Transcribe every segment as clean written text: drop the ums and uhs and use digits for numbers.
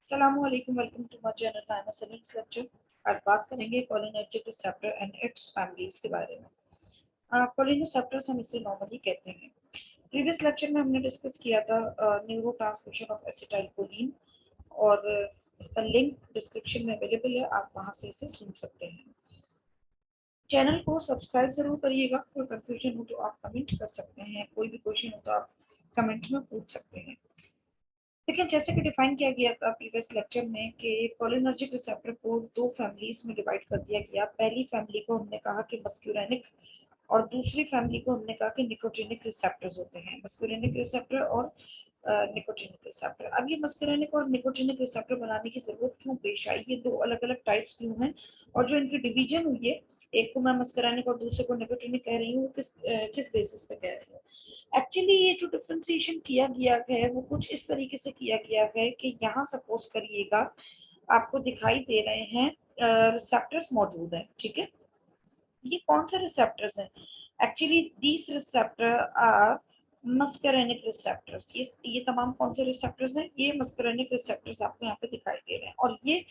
अस्सलामुअलैकुम, welcome to my channel time select lecture. आज बात करेंगे cholinergic receptor and its families के बारे में। कोलिनोसेप्टर्स हम इसे नॉर्मली कहते हैं। प्रीवियस लेक्चर में हमने डिस्कस किया था न्यूरोट्रांसमिशन ऑफ एसिटाइलकोलिन और इसका लिंक डिस्क्रिप्शन में अवेलेबल है, आप वहां से इसे सुन सकते हैं। चैनल को सब्सक्राइब जरूर करिएगा। कोई कंफ्यूजन हो तो आप कमेंट कर सकते हैं, कोई भी क्वेश्चन हो तो आप कमेंट में पूछ सकते हैं। देखिए, जैसे कि डिफाइन किया गया था प्रीवियस लेक्चर में कि कोलिनर्जिक रिसेप्टर को दो फैमिलीज में डिवाइड कर दिया गया। पहली फैमिली को हमने कहा कि मस्क्यूरेनिक और दूसरी फैमिली को हमने कहा कि निकोटिनिक रिसेप्टर्स होते हैं, मस्क्यूरेनिक रिसेप्टर और निकोटिनिक रिसेप्टर। अब ये मस्क्यूरेनिक और निकोटिनिक रिसेप्टर बनाने की जरूरत क्यों पेश आई, ये दो अलग अलग टाइप्स क्यों हैं और जो इनकी डिवीजन हुई है, एक को मैं मस्क्यूरेनिक और दूसरे को निकोटिनिक कह रही हूँ, किस बेसिस पे कह रही हूँ। एक्चुअली ये जो डिफरेंशिएशन किया गया है वो कुछ इस तरीके से किया गया है कि यहाँ सपोज करिएगा आपको दिखाई दे रहे हैं रिसेप्टर्स मौजूद हैं, ठीक है। ये कौन से रिसेप्टर्स हैं? Actually these receptor are muscarinic receptors. ये तमाम कौन से रिसेप्टर्स हैं? ये मस्करेनिक रिसेप्टर्स आपको यहाँ पे दिखाई दे रहे हैं। और ये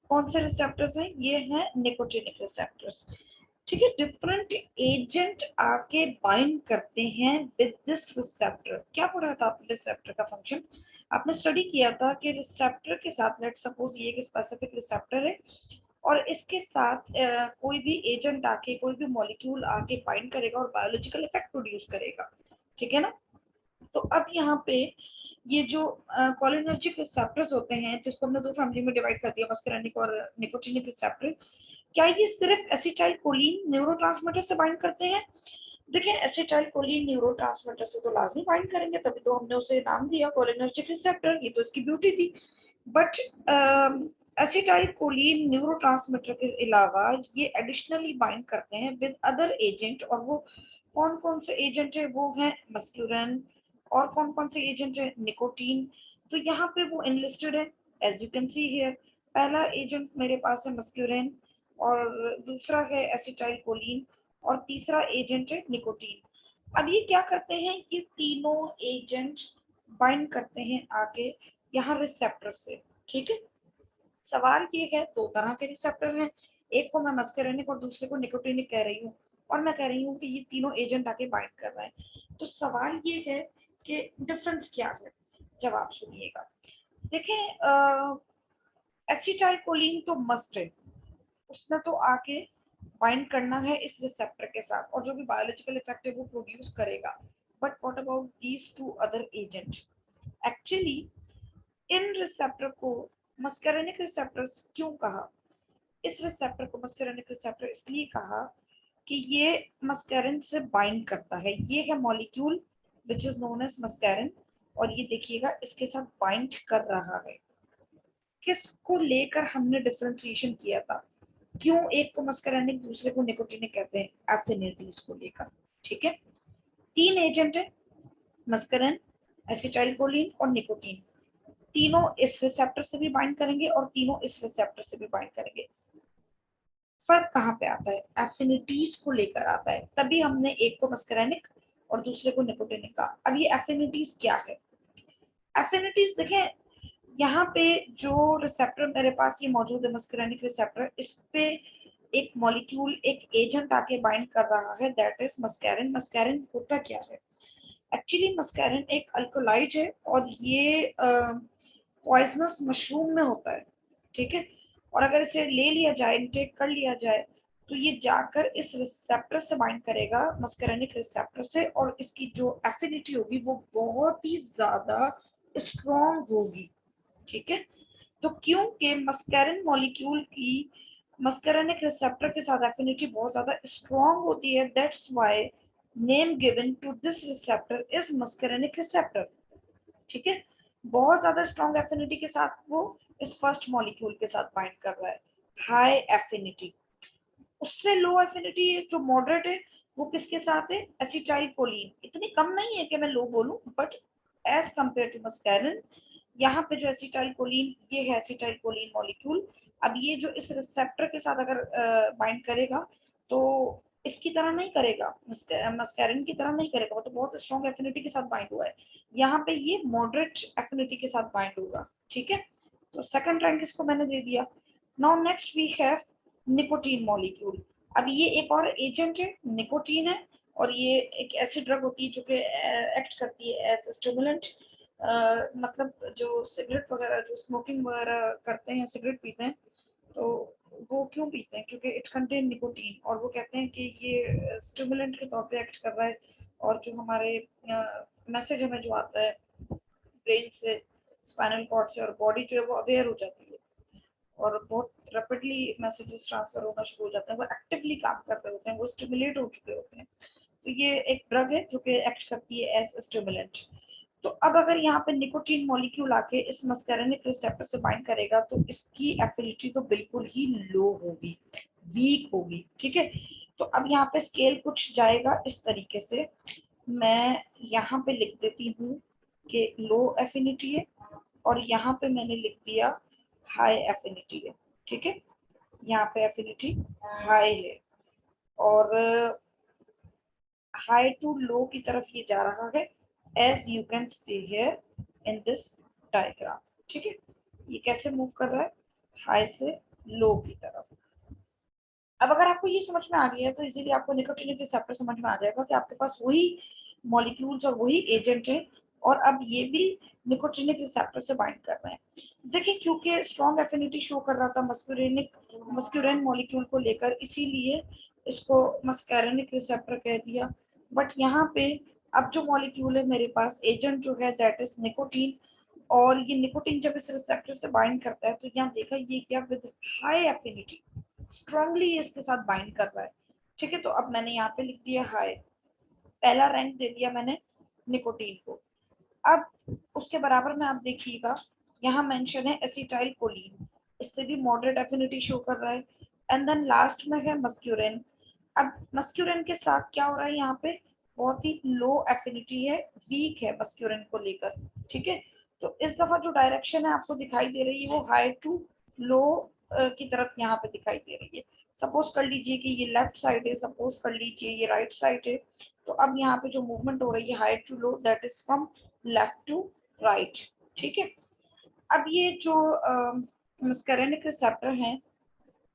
कौन से रिसेप्टर्स हैं? ये हैं निकोटिनिक रिसेप्टर्स, ठीक है। डिफरेंट एजेंट आके बाइंड करते हैं विद दिस रिसेप्टर। क्या पढ़ा था आपने रिसेप्टर का फंक्शन? आपने स्टडी किया था कि रिसेप्टर के साथ, लेट सपोज ये एक स्पेसिफिक रिसेप्टर है और इसके साथ कोई भी एजेंट आके, कोई भी मॉलिक्यूल आके बाइंड करेगा और बायोलॉजिकल इफेक्ट प्रोड्यूस करेगा, ठीक है ना। तो अब यहाँ पे ये जो कोलिनर्जिक रिसेप्टर्स होते हैं, जिसको हमने दो फैमिली में डिवाइड कर दिया, मस्करेनिक और निकोटिनिक रिसेप्टर, क्या ये सिर्फ एसिटाइलकोलिन न्यूरोट्रांसमीटर से बाइंड करते हैं? देखिए, एसिटाइलकोलिन न्यूरोट्रांसमीटर से तो लाजमी बाइंड करेंगे, तभी तो हमने उसे नाम दिया कोलिनर्जिक रिसेप्टर, ये तो इसकी ब्यूटी थी। बट एसिटाइलकोलिन न्यूरोट्रांसमीटर के अलावा ये एडिशनली बाइंड करते हैं विद अदर एजेंट। और वो कौन कौन से एजेंट है? वो है मस्क्यूरन। और कौन कौन से एजेंट है? निकोटीन। तो यहाँ पे वो इनलिस्टेड है, as you can see here. पहला एजेंट मेरे पास है मस्क्यूरिन, और दूसरा है एसिटाइलकोलिन, और तीसरा एजेंट है निकोटीन। अब ये क्या करते हैं? ये तीनों एजेंट बाइंड करते हैं आगे यहाँ रिसेप्टर से, ठीक है। सवाल ये है, दो तरह के रिसेप्टर हैं, एक को मैं मस्करेनिक और दूसरे को निकोटिनिक कह रही हूँ, और मैं कह रही हूँ कि ये तीनों एजेंट आके बाइंड कर रहे हैं। तो सवाल ये है कि डिफरेंस क्या है। जवाब सुनिएगा। देखें, एसिटाइलकोलिन तो मस्ट है, उसने तो आके बाइंड करना है इस रिसेप्टर के साथ और जो भी बायोलॉजिकल इफेक्ट है वो प्रोड्यूस करेगा। But what about these two other agent? Actually in receptor को मस्करेनिक रिसेप्टर्स क्यों कहा? इस रिसेप्टर को मस्करेनिक रिसेप्टर इसलिए कहा कि ये मस्करिन से बाइंड करता है। ये है molecule which is known as muscarine, और ये देखिएगा इसके साथ बाइंड कर रहा है। किसको लेकर हमने डिफरेंशिएशन किया था? क्यों एक को मस्करेनिक दूसरे को निकोटिनिक कहते हैं? एफिनिटीज को लेकर, ठीक है। तीन एजेंट है, मस्करिन, एसिटाइलकोलिन और निकोटीन। तीनों इस रिसेप्टर से भी बाइंड करेंगे और तीनों इस रिसेप्टर से भी बाइंड करेंगे। फर्क कहाँ पे आता है? एफिनिटीज को लेकर आता है। तभी हमने एक को मस्करेनिक और दूसरे को निकोटिनिक कहा। अब ये एफिनिटीज क्या है? एफिनिटीज देखें, यहाँ पे जो रिसेप्टर मेरे पास ये मौजूद है, मस्करेनिक रिसेप्टर, इस पे एक मॉलिक्यूल, एक एजेंट आके बाइंड कर रहा है, दैट इज मस्कैरिन। मस्कैरिन होता क्या है? एक्चुअली मस्कैरिन एक अल्कोलाइड है और ये पॉइजनस मशरूम में होता है, ठीक है। और अगर इसे ले लिया जाए, इनटेक कर लिया जाए, तो ये जाकर इस रिसेप्टर से बाइंड करेगा, मस्करेनिक रिसेप्टर से, और इसकी जो एफिनिटी होगी वो बहुत ही ज्यादा स्ट्रॉन्ग होगी, ठीक है। तो क्योंकि मस्करिन मॉलिक्यूल की मस्करेनिक रिसेप्टर के साथ एफिनिटी बहुत ज्यादा स्ट्रॉन्ग होती है, that's why name given to this receptor is muscarinic receptor, ठीक है। बहुत ज्यादा स्ट्रॉन्ग एफिनिटी के साथ वो इस फर्स्ट मॉलिक्यूल के साथ बाइंड कर रहा है, हाई एफिनिटी। उससे लो एफिनिटी जो मॉडरेट है, वो किसके साथ है? एसिटाइलकोलिन। इतनी कम नहीं है कि मैं लो बोलूं, बट एज कंपेयर टू मस्कैरिन, यहाँ पे जो एसिटाइलकोलिन, ये है एसिटाइलकोलिन मॉलिक्यूल। अब ये जो इस रिसेप्टर के साथ अगर बाइंड करेगा तो इसकी तरह नहीं करेगा, मस्कैरिन की तरह नहीं करेगा, वो तो बहुत स्ट्रॉन्ग एफिनिटी के साथ बाइंड हुआ है। यहाँ पे ये मॉडरेट एफिनिटी के साथ बाइंड होगा, ठीक है। तो सेकंड रैंक इसको मैंने दे दिया। Now next we have nicotine molecule. अब ये एक और एजेंट है, निकोटीन है, और ये एक ऐसी ड्रग होती है जो कि एक्ट करती है एज स्टिमुलेंट। मतलब जो सिगरेट वगैरह, जो स्मोकिंग वगैरह करते हैं, सिगरेट पीते हैं, तो वो क्यों पीते हैं? क्योंकि इट कंटेन निकोटीन, और वो कहते हैं कि ये स्टिमुलेंट के तौर पे एक्ट कर रहा है, और जो हमारे मैसेज हमें जो आता है ब्रेन से, स्पाइनल कॉर्ड से, और बॉडी जो है वो अवेयर हो जाती है, और बहुत रैपिडली मैसेजेस ट्रांसफर होना शुरू हो जाते हैं, वो एक्टिवली काम कर रहे होते हैं, वो स्टिमुलेट हो चुके होते हैं। तो ये एक ड्रग है जो कि एक्ट करती है एज स्टिमुलेंट। तो अब अगर यहाँ पे निकोटीन मॉलिक्यूल आके इस मस्कैरेनिक रिसेप्टर से बाइंड करेगा तो इसकी एफिनिटी तो बिल्कुल ही लो होगी, वीक होगी, ठीक है। तो अब यहाँ पे स्केल कुछ जाएगा इस तरीके से, मैं यहाँ पे लिख देती हूँ कि लो एफिनिटी है, और यहाँ पे मैंने लिख दिया हाई एफिनिटी है, ठीक है। यहाँ पे एफिनिटी हाई है, और हाई टू लो की तरफ ये जा रहा है, as you can see here in this diagram, ठीक है। ये कैसे मूव कर रहा है? हाई से लो की तरफ। अब अगर आपको ये समझ में आ गया है तो इजीली आपको निकोटिनिक रिसेप्टर समझ में आ जाएगा कि आपके पास वही मॉलिक्यूल्स और वही एजेंट है, और अब ये भी निकोटिनिक रिसेप्टर से बाइंड कर रहे हैं। देखिए, क्योंकि स्ट्रॉन्ग एफिनिटी शो कर रहा था मस्क्यूरिन मॉलिक्यूल को लेकर, इसीलिए इसको मस्कैरेनिक रिसेप्टर कह दिया। बट यहाँ पे अब जो मॉलिक्यूल है मेरे पास, एजेंट जो है दैट इज निकोटीन, और ये निकोटीन जब इस रिसेप्टर से बाइंड करता है तो यहाँ देखा ये क्या, विद हाई एफिनिटी स्ट्रांगली इसके साथ बाइंड कर रहा है, ठीक है। तो अब मैंने यहाँ पे लिख दिया हाई, पहला रैंक दे दिया मैंने निकोटीन को। अब उसके बराबर में आप देखिएगा, यहाँ मेंशन है एसिटाइल कोलिन, इससे भी मॉडरेट एफिनिटी शो कर रहा है। एंड देन लास्ट में है मस्क्यूरिन। अब मस्क्यूरिन के साथ क्या हो रहा है, यहाँ पे बहुत ही लो एफिनिटी है, वीक है मस्क्यूरिन को लेकर, ठीक है। तो इस दफा जो डायरेक्शन है आपको दिखाई दे रही है वो हाई टू लो की तरफ यहाँ पे दिखाई दे रही है। सपोज कर लीजिए कि ये लेफ्ट साइड है, सपोज कर लीजिए ये राइट साइड है। तो अब यहाँ पे जो मूवमेंट हो रही है high to low, that is from left to right, ठीक है। अब ये जो मस्कैरेनिक रिसेप्टर है,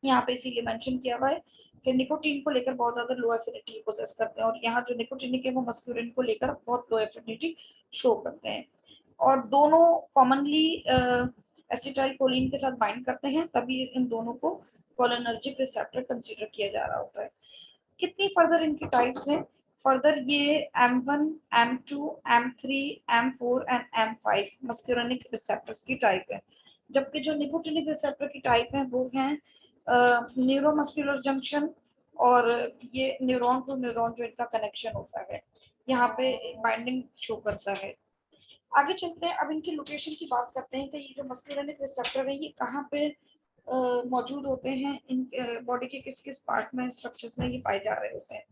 यहाँ पे इसीलिए मेंशन किया हुआ है कि निकोटीन को लेकर बहुत ज्यादा लो एफिनिटी पोजेस करते हैं, और यहाँ जो निकोटीनिक है वो मस्क्यूरिन को लेकर बहुत लो एफिनिटी शो करते हैं, और दोनों कॉमनली एसिटाइल कोलिन के साथ बाइंड करते हैं, तभी इन दोनों को कोलिनर्जिक रिसेप्टर कंसीडर किया जा रहा होता है। कितनी फर्दर इनकी टाइप्स हैं? फर्दर ये M1, M2, M3, M4 and M5 muscarinic receptors की टाइप है। जबकि जो निकोटिनिक रिसेप्टर की टाइप है वो है न्यूरोमस्कुलर जंक्शन, और ये न्यूरॉन टू न्यूरॉन जो इनका कनेक्शन होता है, यहाँ पे बाइंडिंग शो करता है। आगे चलते हैं, अब इनकी लोकेशन की बात करते हैं कि ये जो मस्कुलिनिक रिसेप्टर है ये कहाँ पे मौजूद होते हैं, इन बॉडी के किस किस पार्ट में, स्ट्रक्चर्स में ये पाए जा रहे होते हैं।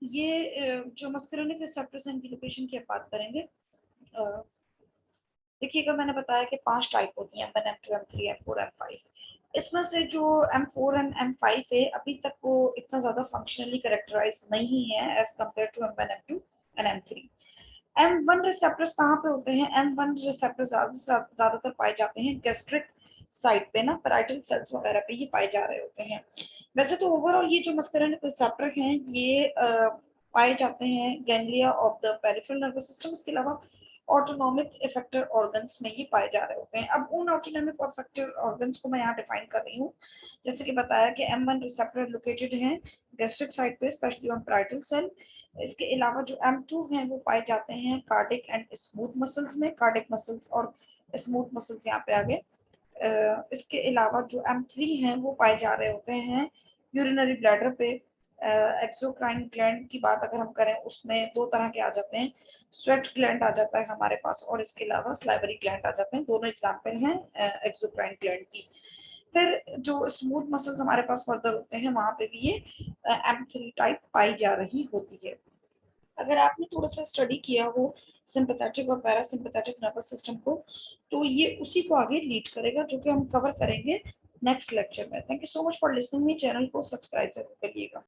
ये जो मस्कुलिनिक रिसेप्टर्स हैं इनकी लोकेशन की अब बात करेंगे। देखिएगा, मैंने बताया कि 5 टाइप होती हैं, M1, M2, M3, M4, M5। इसमें से जो M4 एंड M5 है अभी तक वो इतना ज्यादा फंक्शनली करेक्टराइज नहीं है as compare to M1, M2 and M3। M1 receptors कहाँ पे होते हैं? M1 रिसेप्टर्स ज्यादातर पाए जाते हैं गैस्ट्रिक साइट पे ना, पैराइटल सेल्स वगैरह पे ये पाए जा रहे होते हैं। वैसे तो ओवरऑल ये जो मस्कुलिनिक रिसेप्टर हैं ये पाए जाते हैं ganglia of the peripheral nervous system, इसके अलावा ऑटोनॉमिक इफेक्टर ऑर्गन्स में ये पाए जा रहे होते हैं। अब उन ऑटोनॉमिक इफेक्टर ऑर्गन्स को मैं यहाँ डिफाइन कर रही हूँ। जैसे कि बताया कि M1 रिसेप्टर लोकेटेड हैं गैस्ट्रिक साइट पे, स्पेशली ऑन पैराइटल सेल। इसके अलावा जो M2 हैं वो पाए जाते हैं कार्डिक एंड स्मूथ मसल्स में, कार्डिक मसल्स और स्मूथ मसल्स यहाँ पे आ गए। इसके अलावा जो M3 हैं वो पाए जा रहे होते हैं यूरिनरी ब्लैडर पे। एक्सोक्राइन ग्लैंड की बात अगर हम करें उसमें दो तरह के आ जाते हैं, स्वेट ग्लैंड आ जाता है हमारे पास, और इसके अलावा स्लाइवरी ग्लैंड आ जाते हैं, दोनों एग्जाम्पल हैं एक्सोक्राइन ग्लैंड की। फिर जो स्मूथ मसल्स हमारे पास फर्दर होते हैं वहां पे भी ये M3 टाइप पाई जा रही होती है। अगर आपने थोड़ा सा स्टडी किया हो सिंपैथेटिक और पैरासिम्पैथेटिक नर्वस सिस्टम को, तो ये उसी को आगे लीड करेगा, जो कि हम कवर करेंगे नेक्स्ट लेक्चर में। Thank you so much for listening me. Channel को सब्सक्राइब जरूर करिएगा।